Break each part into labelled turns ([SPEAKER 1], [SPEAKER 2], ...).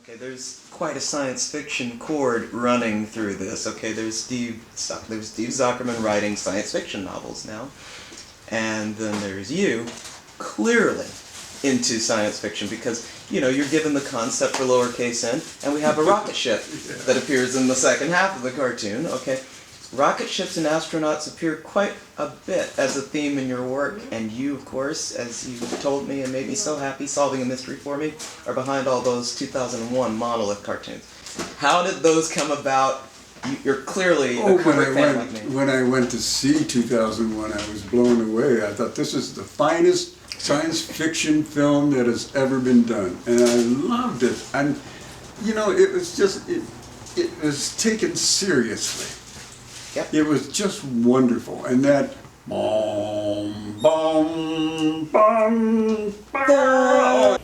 [SPEAKER 1] Okay, there's quite a science fiction chord running through this. Okay, there's Steve Zuckerman writing science fiction novels now, and then there's you, clearly into science fiction because, you know, you're given the concept for lowercase n, and we have a rocket ship that appears in the second half of the cartoon, okay? Rocket ships and astronauts appear quite a bit as a theme in your work, and you, of course, as you told me and made me so happy solving a mystery for me, are behind all those 2001 Monolith cartoons. How did those come about? You're clearly a Kubrick fan like me.
[SPEAKER 2] When I went to see 2001, I was blown away. I thought this is the finest science fiction film that has ever been done, and I loved it. And you know, it was just it was taken seriously.
[SPEAKER 1] Yep.
[SPEAKER 2] It was just wonderful, and that boom, boom, boom, boom.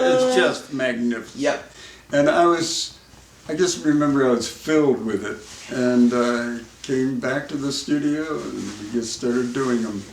[SPEAKER 2] It's just magnificent.
[SPEAKER 1] Yep.
[SPEAKER 2] And I just remember I was filled with it, and I came back to the studio and we just started doing them.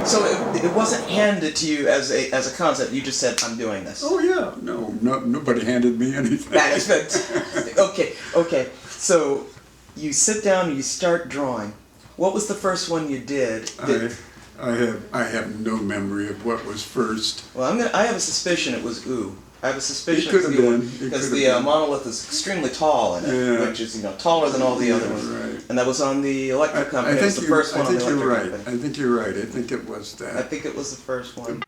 [SPEAKER 1] So it wasn't handed to you as a concept. You just said, "I'm doing this."
[SPEAKER 2] Oh yeah, nobody handed me anything.
[SPEAKER 1] That is fantastic. Okay. So you sit down and you start drawing. What was the first one you did?
[SPEAKER 2] I have no memory of what was first.
[SPEAKER 1] Well, I have a suspicion it was Ooh. I have a suspicion
[SPEAKER 2] It could have been.
[SPEAKER 1] because the Monolith is extremely tall in it, which is taller than all the other ones.
[SPEAKER 2] Right.
[SPEAKER 1] And that was on the Electric Company. It was the first one on the Electric Company.
[SPEAKER 2] I think you're right. I think it was that.
[SPEAKER 1] I think it was the first one.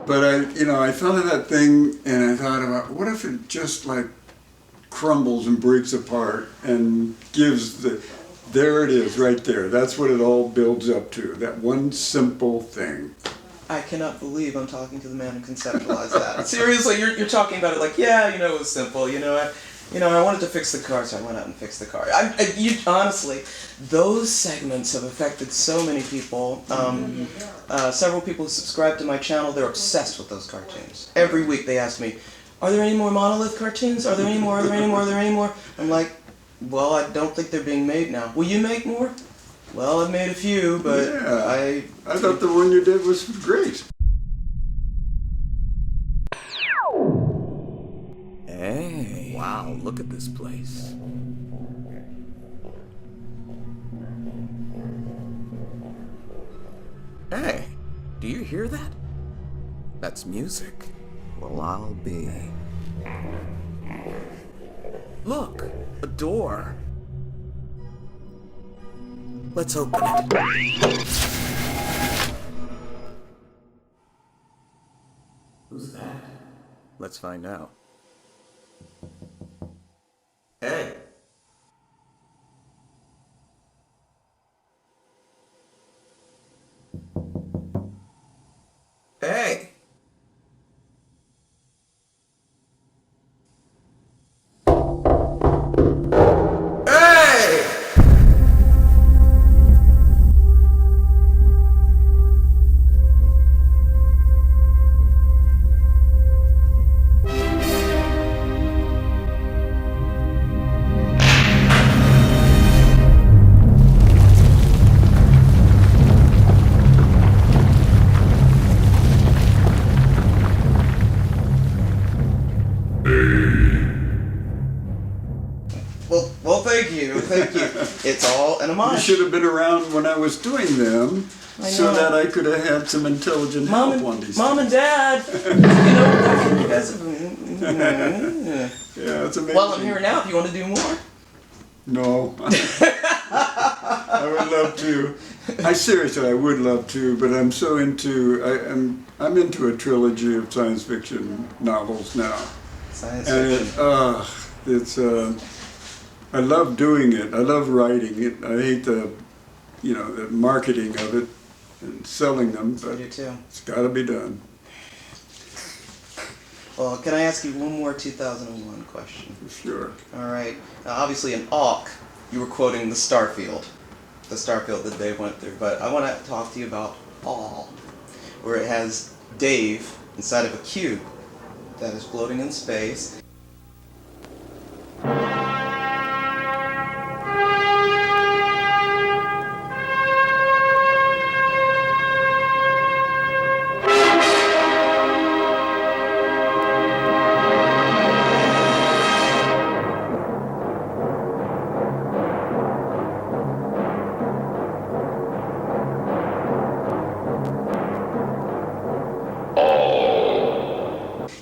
[SPEAKER 2] But I thought of that thing and I thought about what if it just like crumbles and breaks apart and gives there it is right there. That's what it all builds up to. That one simple thing.
[SPEAKER 1] I cannot believe I'm talking to the man who conceptualized that. Seriously, you're talking about it like, it was simple. I wanted to fix the car, so I went out and fixed the car. Honestly, those segments have affected so many people. Several people who subscribe to my channel, they're obsessed with those cartoons. Every week they ask me, are there any more Monolith cartoons? Are there any more? Are there any more? Are there any more? I'm like, well, I don't think they're being made now. Will you make more? Well, I've made a few, but
[SPEAKER 2] I thought the one you did was great.
[SPEAKER 1] Hey, wow, look at this place. Hey, do you hear that? That's music. Well, I'll be. Look, a door. Let's open it. Who's that? Let's find out. Hey. Hey. an
[SPEAKER 2] You
[SPEAKER 1] homage.
[SPEAKER 2] should have been around when I was doing them,
[SPEAKER 1] I
[SPEAKER 2] so
[SPEAKER 1] know.
[SPEAKER 2] that I could have had some intelligent help on these
[SPEAKER 1] Mom and
[SPEAKER 2] things.
[SPEAKER 1] Dad, you know, you guys have,
[SPEAKER 2] Yeah, it's amazing.
[SPEAKER 1] well, I'm here now if you want to do more.
[SPEAKER 2] No. I would love to. Seriously, I would love to, but I'm so into, I'm into a trilogy of science fiction novels now.
[SPEAKER 1] Science
[SPEAKER 2] And
[SPEAKER 1] fiction.
[SPEAKER 2] I love doing it. I love writing it. I hate the marketing of it and selling them,
[SPEAKER 1] I
[SPEAKER 2] but
[SPEAKER 1] do too.
[SPEAKER 2] it's got to be done.
[SPEAKER 1] Well, can I ask you one more 2001 question?
[SPEAKER 2] Sure.
[SPEAKER 1] All right. Now, obviously, in Auk, you were quoting the Starfield that they went through. But I want to talk to you about All, where it has Dave inside of a cube that is floating in space.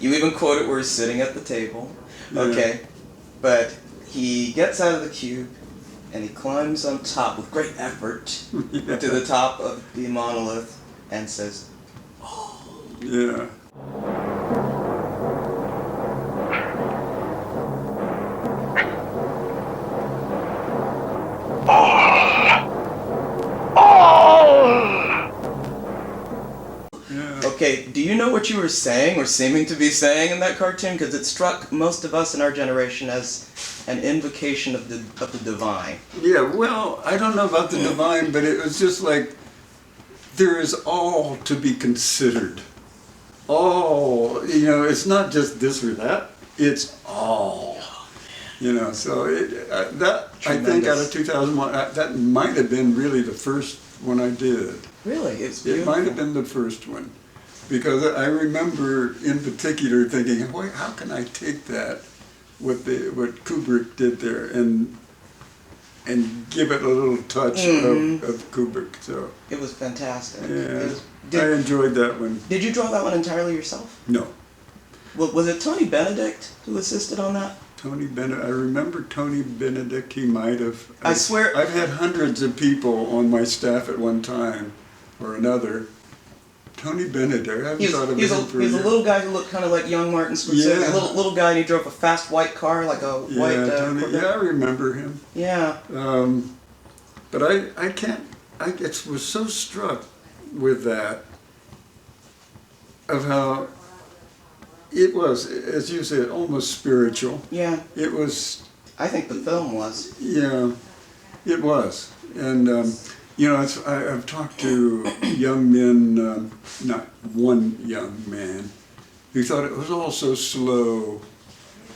[SPEAKER 1] You even quote it where he's sitting at the table.
[SPEAKER 2] Yeah.
[SPEAKER 1] Okay. But he gets out of the cube and he climbs on top with great effort to the top of the monolith and says,
[SPEAKER 2] Yeah.
[SPEAKER 1] okay, do you know what you were saying or seeming to be saying in that cartoon? Because it struck most of us in our generation as an invocation of the divine.
[SPEAKER 2] Yeah, well, I don't know about the divine, but it was just like, there is all to be considered. All, it's not just this or that, it's all. So I think out of 2001, that might have been really the first one I did.
[SPEAKER 1] Really? It's
[SPEAKER 2] It
[SPEAKER 1] beautiful.
[SPEAKER 2] might have been the first one. Because I remember in particular thinking, boy, how can I take that, what Kubrick did there, and give it a little touch of Kubrick. So
[SPEAKER 1] It was fantastic.
[SPEAKER 2] yeah,
[SPEAKER 1] Did,
[SPEAKER 2] I enjoyed that one.
[SPEAKER 1] did you draw that one entirely yourself?
[SPEAKER 2] No,
[SPEAKER 1] Was it Tony Benedict who assisted on that?
[SPEAKER 2] Tony Benedict. I remember Tony Benedict. He might have.
[SPEAKER 1] I swear.
[SPEAKER 2] I've had hundreds of people on my staff at one time or another. Tony Benedict. I haven't thought of him for
[SPEAKER 1] he was a
[SPEAKER 2] years.
[SPEAKER 1] little guy who looked kind of like young Martin Scorsese.
[SPEAKER 2] Yeah.
[SPEAKER 1] Little guy, and he drove a fast white car, like a white.
[SPEAKER 2] Tony,
[SPEAKER 1] Corvette.
[SPEAKER 2] I remember him.
[SPEAKER 1] Yeah.
[SPEAKER 2] But I can't. I was so struck with that, of how it was, as you said, almost spiritual.
[SPEAKER 1] Yeah.
[SPEAKER 2] It was.
[SPEAKER 1] I think the film was.
[SPEAKER 2] Yeah, it was, and I've talked to young men, not one young man, who thought it was all so slow.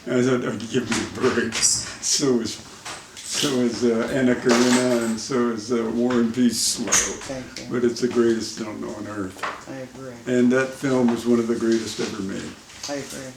[SPEAKER 2] And I thought, oh, give me a break. So is Anna Karenina, and so is War and Peace slow.
[SPEAKER 1] Thank you.
[SPEAKER 2] But it's the greatest film on earth.
[SPEAKER 1] I agree.
[SPEAKER 2] And that film was one of the greatest ever made.
[SPEAKER 1] I agree.